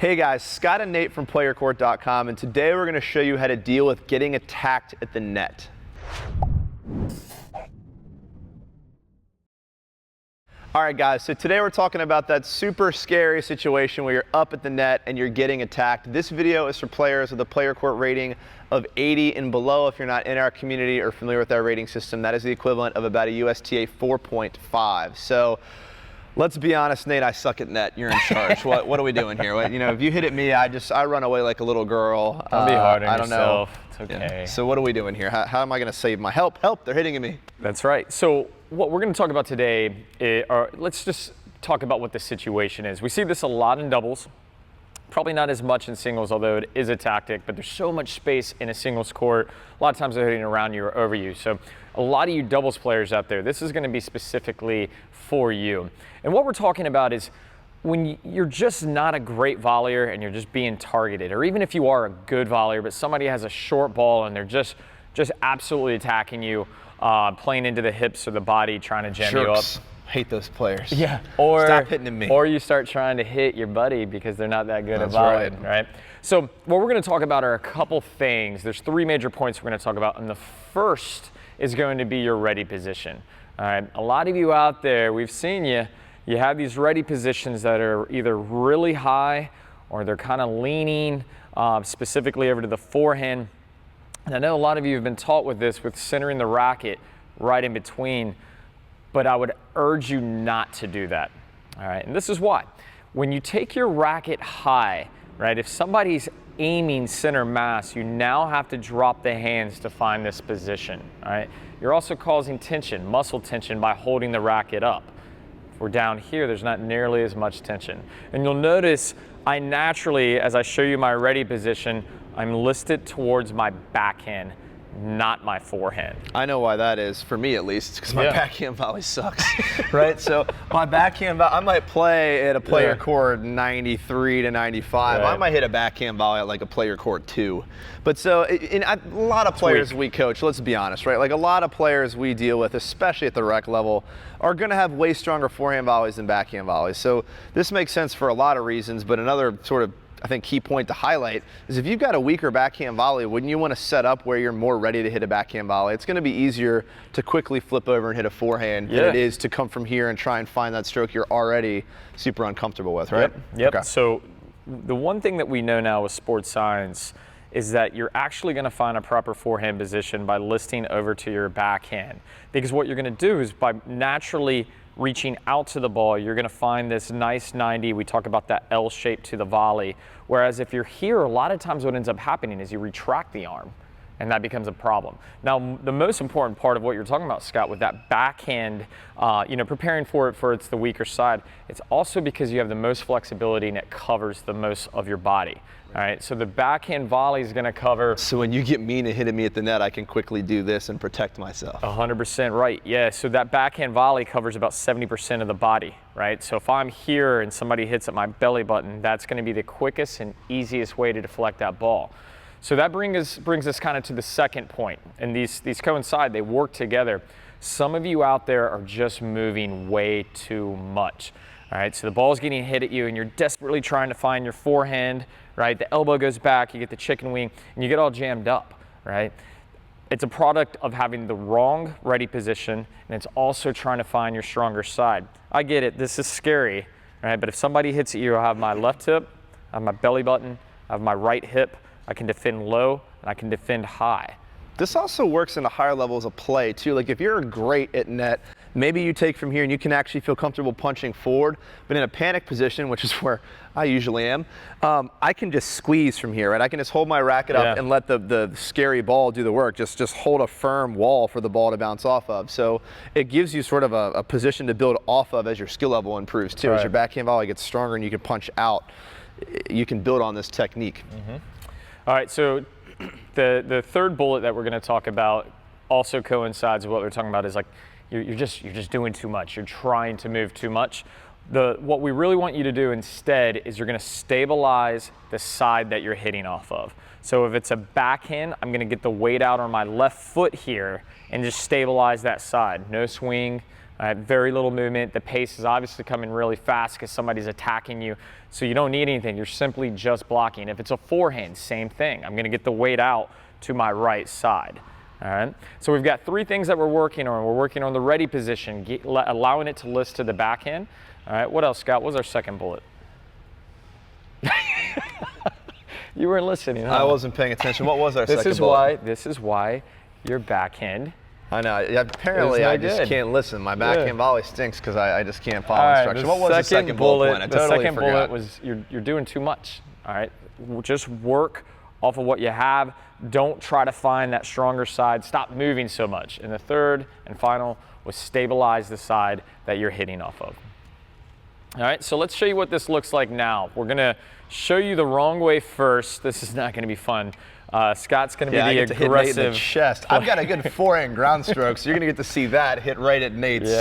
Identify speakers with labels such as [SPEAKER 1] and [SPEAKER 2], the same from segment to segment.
[SPEAKER 1] Hey guys, Scott and Nate from PlayYourCourt.com, and today we're going to show you how to deal with getting attacked at the net. Alright guys, so today we're talking about that super scary situation where you're up at the net and you're getting attacked. This video is for players with a PlayYourCourt rating of 80 and below. If you're not in our community or familiar with our rating system, that is the equivalent of about a USTA 4.5. So let's be honest, Nate, I suck at net. You're in charge. What are we doing here? You know, if you hit at me, I run away like a little girl.
[SPEAKER 2] Don't be hard on
[SPEAKER 1] I don't
[SPEAKER 2] yourself.
[SPEAKER 1] know.
[SPEAKER 2] It's okay.
[SPEAKER 1] Yeah. So what are we doing here? How am I going to save my help? They're hitting at me.
[SPEAKER 2] That's right. So what we're going to talk about today, let's just talk about what the situation is. We see this a lot in doubles. Probably not as much in singles, although it is a tactic, but there's so much space in a singles court. A lot of times they're hitting around you or over you. So a lot of you doubles players out there, this is going to be specifically for you. And what we're talking about is when you're just not a great volleyer and you're just being targeted, or even if you are a good volleyer, but somebody has a short ball and they're just absolutely attacking you, playing into the hips or the body, trying to jam you up.
[SPEAKER 1] Hate those players.
[SPEAKER 2] Yeah. Or
[SPEAKER 1] stop hitting at me.
[SPEAKER 2] Or you start trying to hit your buddy because they're not that good at volleying, right? So what we're going to talk about are a couple things. There's three major points we're going to talk about, and the first is going to be your ready position. All right. A lot of you out there, we've seen you. You have these ready positions that are either really high or they're kind of leaning specifically over to the forehand. And I know a lot of you have been taught with this, with centering the racket right in between, but I would urge you not to do that. All right, and this is why. When you take your racket high, right, if somebody's aiming center mass, you now have to drop the hands to find this position. All right, you're also causing tension, muscle tension, by holding the racket up. If we're down here, there's not nearly as much tension. And you'll notice I naturally, as I show you my ready position, I'm listed towards my backhand, not my forehand.
[SPEAKER 1] I know why that is, for me at least, because my backhand volley sucks, right? So my backhand volley, I might play at a PlayYourCourt 93 to 95. Right. I might hit a backhand volley at like a PlayYourCourt 2. But so, a lot of players we coach, let's be honest, right? Like a lot of players we deal with, especially at the rec level, are going to have way stronger forehand volleys than backhand volleys. So this makes sense for a lot of reasons, but another sort of, I think, key point to highlight is if you've got a weaker backhand volley, wouldn't you want to set up where you're more ready to hit a backhand volley? It's going to be easier to quickly flip over and hit a forehand than it is to come from here and try and find that stroke you're already super uncomfortable with, right?
[SPEAKER 2] Yep. Okay. So the one thing that we know now with sports science is that you're actually going to find a proper forehand position by listing over to your backhand. Because what you're going to do is by naturally reaching out to the ball, you're going to find this nice 90. We talk about that L shape to the volley. Whereas if you're here, a lot of times what ends up happening is you retract the arm, and that becomes a problem. Now, the most important part of what you're talking about, Scott, with that backhand, preparing for it's the weaker side, it's also because you have the most flexibility and it covers the most of your body. All right, so the backhand volley is going to cover.
[SPEAKER 1] So when you get mean and hitting me at the net, I can quickly do this and protect myself.
[SPEAKER 2] 100% right, yeah. So that backhand volley covers about 70% of the body, right? So if I'm here and somebody hits at my belly button, that's going to be the quickest and easiest way to deflect that ball. So that brings us kind of to the second point, and these coincide, they work together. Some of you out there are just moving way too much. All right, so the ball's getting hit at you and you're desperately trying to find your forehand, right? The elbow goes back, you get the chicken wing, and you get all jammed up, right? It's a product of having the wrong ready position, and it's also trying to find your stronger side. I get it, this is scary, right? But if somebody hits at you, I have my left hip, I have my belly button, I have my right hip, I can defend low, and I can defend high.
[SPEAKER 1] This also works in the higher levels of play too. Like if you're great at net, maybe you take from here and you can actually feel comfortable punching forward, but in a panic position, which is where I usually am, I can just squeeze from here, right? I can just hold my racket up and let the scary ball do the work. Just hold a firm wall for the ball to bounce off of. So it gives you sort of a position to build off of as your skill level improves too. As your backhand volley gets stronger and you can punch out, you can build on this technique.
[SPEAKER 2] All right, so the third bullet that we're going to talk about also coincides with what we're talking about, is like you're just doing too much. You're trying to move too much. What we really want you to do instead is you're going to stabilize the side that you're hitting off of. So if it's a backhand, I'm going to get the weight out on my left foot here and just stabilize that side. No swing, Very little movement. The pace is obviously coming really fast because somebody's attacking you. So you don't need anything. You're simply just blocking. If it's a forehand, same thing. I'm going to get the weight out to my right side. All right. So we've got 3 things that we're working on. We're working on the ready position, allowing it to list to the backhand. All right. What else, Scott? What was our second bullet? You weren't listening, huh?
[SPEAKER 1] I wasn't paying attention. What was our second bullet?
[SPEAKER 2] This is why your backhand.
[SPEAKER 1] I know. Apparently, I just can't listen. My backhand volley stinks because I just can't follow instruction. What was the second bullet point? I totally
[SPEAKER 2] forgot. The second bullet was you're doing too much. All right. Just work off of what you have. Don't try to find that stronger side. Stop moving so much. And the third and final was stabilize the side that you're hitting off of. All right, so let's show you what this looks like now. We're gonna show you the wrong way first. This is not gonna be fun. Scott's gonna be the aggressive.
[SPEAKER 1] Hit Nate in the chest. I've got a good forehand ground stroke, so you're gonna get to see that hit right at Nate's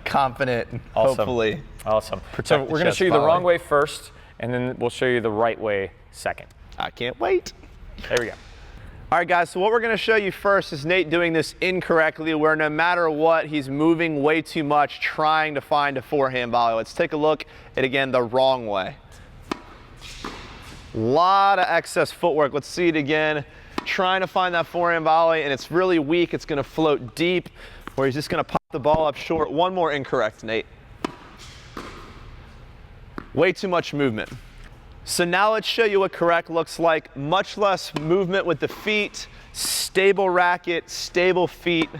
[SPEAKER 1] confident, hopefully.
[SPEAKER 2] Awesome. So we're gonna show you the wrong way first, and then we'll show you the right way second.
[SPEAKER 1] I can't wait.
[SPEAKER 2] There we go.
[SPEAKER 1] All right, guys, so what we're going to show you first is Nate doing this incorrectly, where no matter what, he's moving way too much, trying to find a forehand volley. Let's take a look at, again, the wrong way. A lot of excess footwork. Let's see it again. Trying to find that forehand volley, and it's really weak. It's going to float deep, where he's just going to pop the ball up short. One more incorrect, Nate. Way too much movement. So now let's show you what correct looks like. Much less movement with the feet, stable racket, stable feet,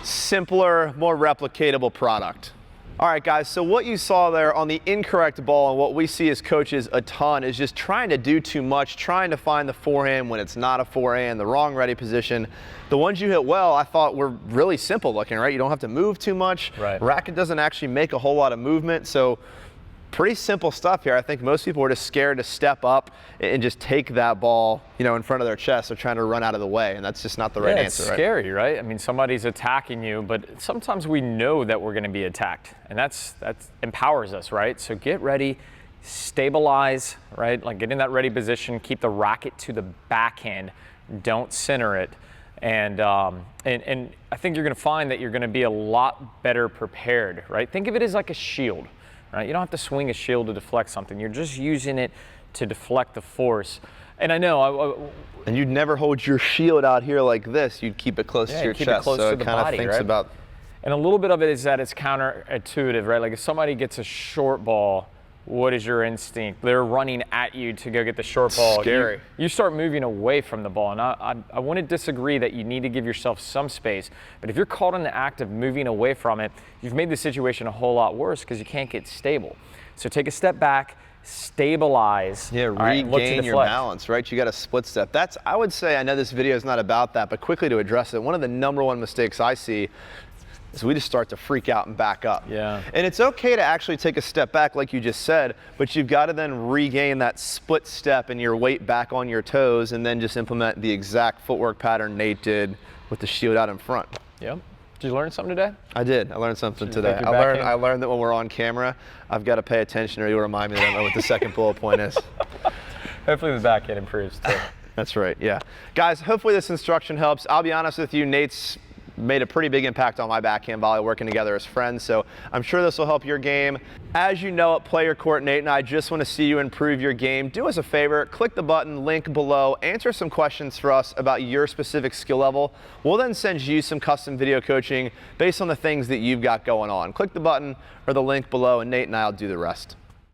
[SPEAKER 1] simpler, more replicatable product. All right, guys, so what you saw there on the incorrect ball and what we see as coaches a ton is just trying to do too much, trying to find the forehand when it's not a forehand, the wrong ready position. The ones you hit well, I thought were really simple looking, right? You don't have to move too much.
[SPEAKER 2] Right.
[SPEAKER 1] Racket doesn't actually make a whole lot of movement, so pretty simple stuff here. I think most people are just scared to step up and just take that ball, in front of their chest. They're trying to run out of the way, and that's just not the right answer.
[SPEAKER 2] It's scary, right? I mean, somebody's attacking you, but sometimes we know that we're going to be attacked, and that empowers us, right? So get ready, stabilize, right? Like get in that ready position, keep the racket to the backhand, don't center it. And I think you're going to find that you're going to be a lot better prepared, right? Think of it as like a shield. Right? You don't have to swing a shield to deflect something. You're just using it to deflect the force. And I know.
[SPEAKER 1] And you'd never hold your shield out here like this. You'd keep it close to your chest.
[SPEAKER 2] So it kind of thinks about. And a little bit of it is that it's counterintuitive, right? Like if somebody gets a short ball, what is your instinct? They're running at you to go get the short ball.
[SPEAKER 1] Scary.
[SPEAKER 2] You start moving away from the ball. And I wouldn't disagree that you need to give yourself some space. But if you're caught in the act of moving away from it, you've made the situation a whole lot worse because you can't get stable. So take a step back, stabilize.
[SPEAKER 1] Yeah, regain your balance, right? You got a split step. I would say, I know this video is not about that, but quickly to address it, one of the #1 mistakes I see is we just start to freak out and back up.
[SPEAKER 2] Yeah.
[SPEAKER 1] And it's okay to actually take a step back like you just said, but you've got to then regain that split step and your weight back on your toes and then just implement the exact footwork pattern Nate did with the shield out in front.
[SPEAKER 2] Yep. Did you learn something today?
[SPEAKER 1] I did. I learned something today. I learned that when we're on camera, I've got to pay attention or you'll remind me that I know what the second bullet point is.
[SPEAKER 2] Hopefully the backhand improves too.
[SPEAKER 1] That's right, yeah. Guys, hopefully this instruction helps. I'll be honest with you, Nate's made a pretty big impact on my backhand volley working together as friends, so I'm sure this will help your game. As you know, at Play Your Court, Nate and I just want to see you improve your game. Do us a favor, click the button, link below, answer some questions for us about your specific skill level. We'll then send you some custom video coaching based on the things that you've got going on. Click the button or the link below, and Nate and I will do the rest.